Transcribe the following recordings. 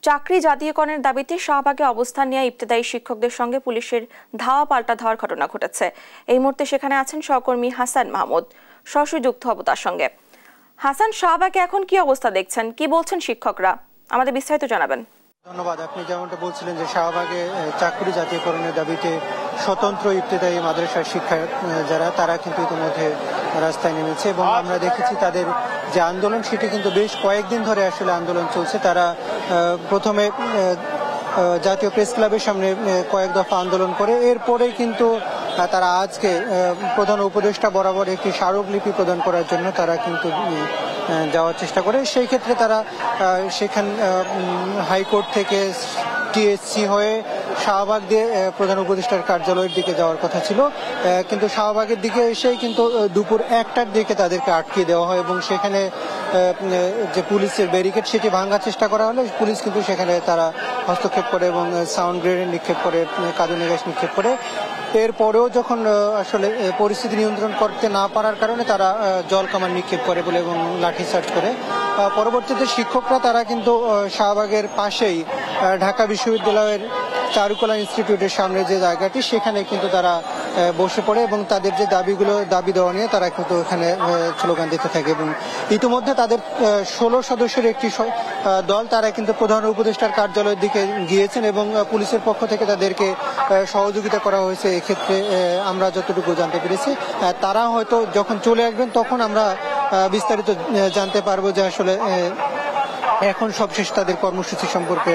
চাকরি জাতীয়করণের দাবিতে শাহবাগে অবস্থান নিয়ে ইবতেদায়ী শিক্ষকদের সঙ্গে পুলিশের ধাওয়া পাল্টা ধাওয়ার ঘটনা ঘটেছে। এই মুহূর্তে সেখানে আছেন সহকর্মী হাসান মাহমুদ, সরাসরি যুক্ত হব তার সঙ্গে। হাসান, শাহবাগে এখন কি অবস্থা দেখছেন, কি বলছেন শিক্ষকরা, আমাদের বিস্তারিত জানাবেন। ধন্যবাদ। আপনি যেমনটা বলছিলেন যে শাহবাগে চাকরি জাতীয়করণের দাবিতে স্বতন্ত্র ইবতেদায়ী মাদ্রাসার শিক্ষা যারা তারা কিন্তু ইতিমধ্যে রাস্তায় নেমেছে এবং আমরা দেখেছি তাদের যে আন্দোলন সেটি কিন্তু বেশ কয়েকদিন ধরে আসলে আন্দোলন চলছে। তারা প্রথমে জাতীয় প্রেস ক্লাবের সামনে কয়েক দফা আন্দোলন করে, এরপরেই কিন্তু তারা আজকে প্রধান উপদেষ্টা বরাবর একটি স্মারকলিপি প্রদান করার জন্য তারা কিন্তু যাওয়ার চেষ্টা করে। সেই ক্ষেত্রে তারা সেখান হাইকোর্ট থেকে টিএসসি হয়ে শাহবাগ দিয়ে প্রধান উপদেষ্টার কার্যালয়ের দিকে যাওয়ার কথা ছিল, কিন্তু শাহবাগের দিকে এসেই কিন্তু দুপুর 1টার দিকে তাদেরকে আটকে দেওয়া হয় এবং সেখানে যে পুলিশের ব্যারিকেড সেটি ভাঙার চেষ্টা করা হলে পুলিশ কিন্তু সেখানে তারা হস্তক্ষেপ করে এবং সাউন্ড গ্রেনেড নিক্ষেপ করে, কাঁদুনি গ্যাস নিক্ষেপ করে। এরপরেও যখন আসলে পরিস্থিতি নিয়ন্ত্রণ করতে না পারার কারণে তারা জল কামান নিক্ষেপ করে বলে এবং লাঠিচার্জ করে। পরবর্তীতে শিক্ষকরা তারা কিন্তু শাহবাগের পাশেই ঢাকা বিশ্ববিদ্যালয়ের চারুকলা ইনস্টিটিউটের সামনে যে জায়গাটি সেখানে কিন্তু তারা বসে পড়ে এবং তাদের যে দাবি দেওয়া নিয়ে তারা কিন্তু এখানে স্লোগান দিতে থাকে এবং ইতিমধ্যে তাদের 16 সদস্যের একটি দল তারা কিন্তু প্রধান উপদেষ্টার কার্যালয়ের দিকে গিয়েছেন এবং পুলিশের পক্ষ থেকে তাদেরকে সহযোগিতা করা হয়েছে। এক্ষেত্রে আমরা যতটুকু জানতে পেরেছি তারা হয়তো যখন চলে আসবেন তখন আমরা বিস্তারিত জানতে পারবো যে আসলে এখন সবশেষ তাদের কর্মসূচি সম্পর্কে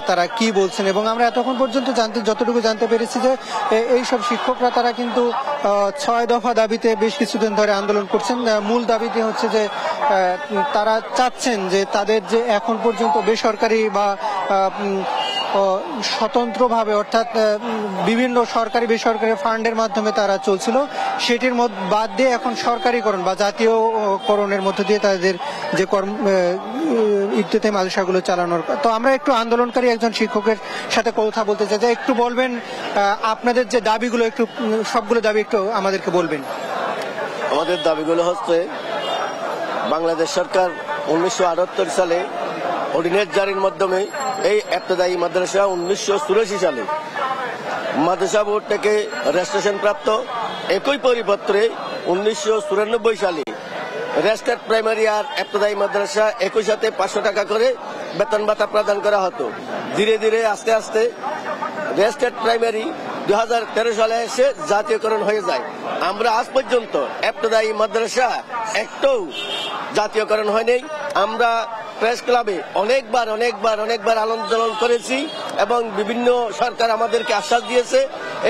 তারা কি বলছেন। এবং আমরা এতক্ষণ পর্যন্ত যতটুকু জানতে পেরেছি যে এইসব শিক্ষকরা তারা কিন্তু 6 দফা দাবিতে বেশ কিছুদিন ধরে আন্দোলন করছেন। মূল দাবিটি হচ্ছে যে তারা চাচ্ছেন যে তাদের যে এখন পর্যন্ত বেসরকারি বা স্বতন্ত্রভাবে অর্থাৎ বিভিন্ন সরকারি বেসরকারি ফান্ডের মাধ্যমে তারা চলছিল সেটির বাদ দিয়ে এখন সরকারিকরণ বা জাতীয়করণের মধ্য দিয়ে তাদের যে ইবতেদায়ী মাদ্রাসাগুলো চালানোর। তো আমরা একটু আন্দোলনকারী একজন শিক্ষকের সাথে কথা বলতে চাই, যে একটু বলবেন আপনাদের যে দাবিগুলো, একটু সবগুলো দাবি একটু আমাদেরকে বলবেন। আমাদের দাবিগুলো হচ্ছে বাংলাদেশ সরকার 1978 সালে অর্ডিন্যান্স জারির মাধ্যমে এই ইবতেদায়ী মাদ্রাসা 1984 সালে মাদ্রাসা বোর্ড থেকে রেজিস্ট্রেশন প্রাপ্ত, একই পরিপত্রে 1994 সালে রেজিস্টার্ড প্রাইমারি আর ইবতেদায়ী মাদ্রাসা একই সাথে 500 টাকা করে বেতন ভাতা প্রদান করা হতো। ধীরে ধীরে আস্তে আস্তে রেজিস্টার্ড প্রাইমারি 2013 সালে এসে জাতীয়করণ হয়ে যায়। আমরা আজ পর্যন্ত ইবতেদায়ী মাদ্রাসা একটাও জাতীয়করণ হয়নি। আমরা প্রেস ক্লাবে অনেকবার আন্দোলন করেছি এবং বিভিন্ন সরকার আমাদেরকে আশ্বাস দিয়েছে,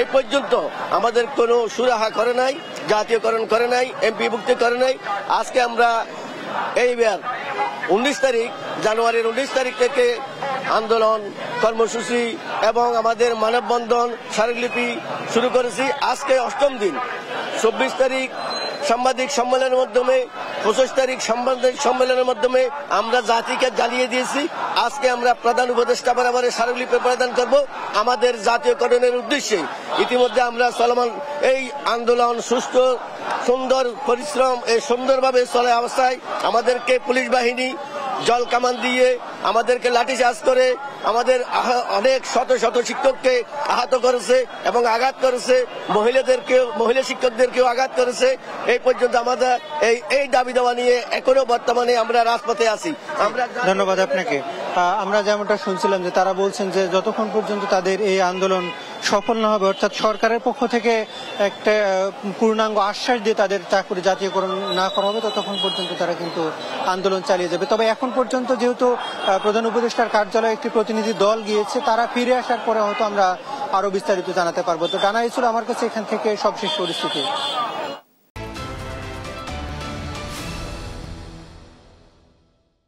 এই পর্যন্ত আমাদের কোনো সুরাহা করে নাই, জাতীয়করণ করে নাই, এমপিভুক্তি করে নাই। আজকে আমরা এইবার 19 তারিখ জানুয়ারির 19 তারিখ থেকে আন্দোলন কর্মসূচি এবং আমাদের মানববন্ধন স্মারকলিপি শুরু করেছি। আজকে 8ম দিন। 24 তারিখ সাংবাদিক সম্মেলনের মাধ্যমে, 25 তারিখ সাংবাদিক সম্মেলনের মাধ্যমে আমরা জাতিকে জ্বালিয়ে দিয়েছি। আজকে আমরা প্রধান উপদেষ্টা বরাবর স্মারকলিপি প্রদান করব আমাদের জাতীয়করণের উদ্দেশ্যে। ইতিমধ্যে আমরা চলমান এই আন্দোলন সুষ্ঠু সুন্দর পরিশ্রম সুন্দরভাবে চলে অবস্থায় আমাদেরকে পুলিশ বাহিনী জল কামান দিয়ে আমাদেরকে লাঠিচার্জ করে আমাদের অনেক শত শত শিক্ষককে আহত করেছে এবং আঘাত করেছে, মহিলা শিক্ষকদেরকেও আঘাত করেছে। এই পর্যন্ত আমাদের এই দাবি দেওয়া নিয়ে এখনো বর্তমানে আমরা রাজপথে আছি। ধন্যবাদ আপনাকে। আমরা যেমনটা শুনছিলাম যে তারা বলছেন যে যতক্ষণ পর্যন্ত তাদের এই আন্দোলন সফল না হবে, অর্থাৎ সরকারের পক্ষ থেকে একটা পূর্ণাঙ্গ আশ্বাস দিয়ে তাদের চাকরি জাতীয়করণ না করা হবে, ততক্ষণ পর্যন্ত তারা কিন্তু আন্দোলন চালিয়ে যাবে। তবে এখন পর্যন্ত যেহেতু প্রধান উপদেষ্টার কার্যালয়ে একটি প্রতিনিধি দল গিয়েছে, তারা ফিরে আসার পরে হয়তো আমরা আরো বিস্তারিত জানাতে পারবো। তো জানাই ছিল আমার কাছে এখান থেকে সবশেষ পরিস্থিতি।